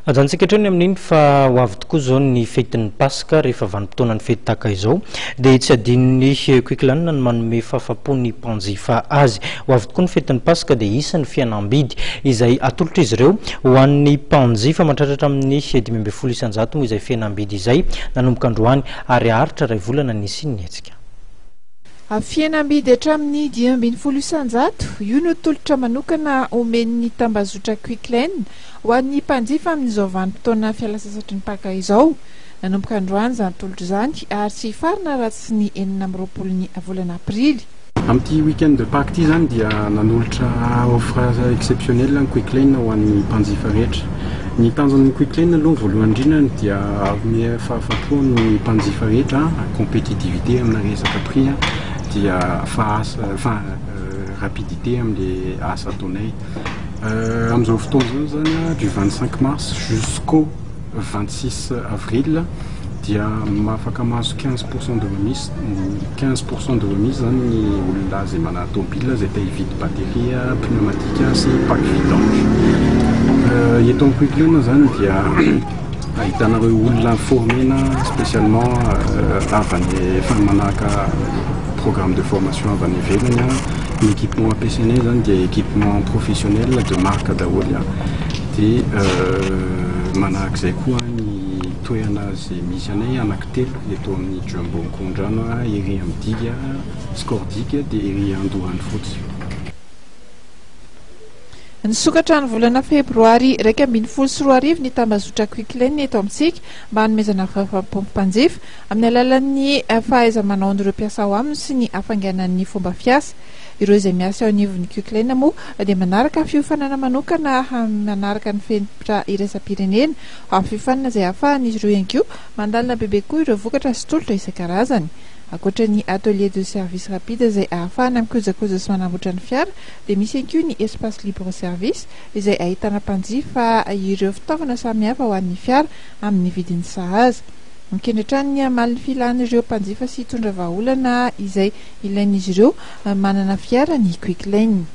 Ajantsika hatrany amin'iny fa ho avy tokoa zao ny fetin'ny Paska rehefa vanim-potoanan'ny fety tahaka izao dia tsy adinony Quicklane no manome fahafaham-pon'ny mpanjifa azy. Ho avy tokoa ny fetin'ny Paska dia isan'ny fihenam-bidy izay atolotra izy ireo ho an'ny mpanjifa mantratratra amin'ny 5,10 isan-jato moa izay fihenam-bidy izay nanomboka androany ary aharitra iray volana nisy ny hetsika. Fihenam-bidy hatramin'ny 5,10 isan-jato io no tolotra manokana omen'ny tambazotra Quicklane ho an'ny mpanjifa amin'izao vanim-potoana fialan-tsasatry ny Paka izao. Nanomboka androany izany tolotra izany ary tsy farana raha tsy ny 24 volana aprily. Amin'ity week-end de Pâques ity zany dia nanolotra offre exceptionnel ny Quicklane ho an'ny mpanjifa rehetra. Ny tanjon'ny Quicklane aloha voalohany indrindra dia amin'ny fahafapo ny mpanjifa rehetra compétitivité amina resaka prix dia rapidité amin'le asa ataonay. Amin'izao fotoana zao zany du 25 mars jusqu'au 26 avril dia afaka mahazo 15% de remise. 15% de remise zany ny olona izay manana tômôbila izay te hividy batterie, pneumatique sy pack vidange. Eto amin'ny Quicklane zany dia ahitanareo olona formena spécialement avy manahaka programme de formation avy any ivelany. Ny équipement ampiasainay zany dia équipement professionnel de marque daholo dia manahak'izay koa ny toerana izay misy anay anankitelo eto amin'ny Jumbo Kondrano, ery amin'ny Diga, Scordic dia ery Andohany fotsy. Nisokatra ny volana febroary 2024 ny tambazotra Quicklane eto amintsika mba hanomezana fahafaham-po mpanjifa amin'ny alalan'ny fahaiza-manao an'ireo mpiasa ao aminy sy ny hafainganan'ny fomba fiasa. Ireo izay miasa ao anivon'ny Quicklane moa dia manaraka fiofanana manokana manaraka ny fenitra iraisam-pirenena amin'ny fiofanana izay ahafahan'izy ireo ihany koa mandalina bebe koa ireo vokatra sy tolotra isan-karazany. Akoatra ny atelier de service rapide izay ahafahana mikojakoja sy manamboatra ny fiara dia misy ihany koa ny espace libre service izay ahitana mpanjifa ireo fitaovana samihafa ho an'ny fiara amin'ny vidiny sahaza. Mikendretrany ny amalin'ny filan'ireo mpanjifa sy hitondra vahaolana izay ilain'izy ireo manana fiara ny Quicklane.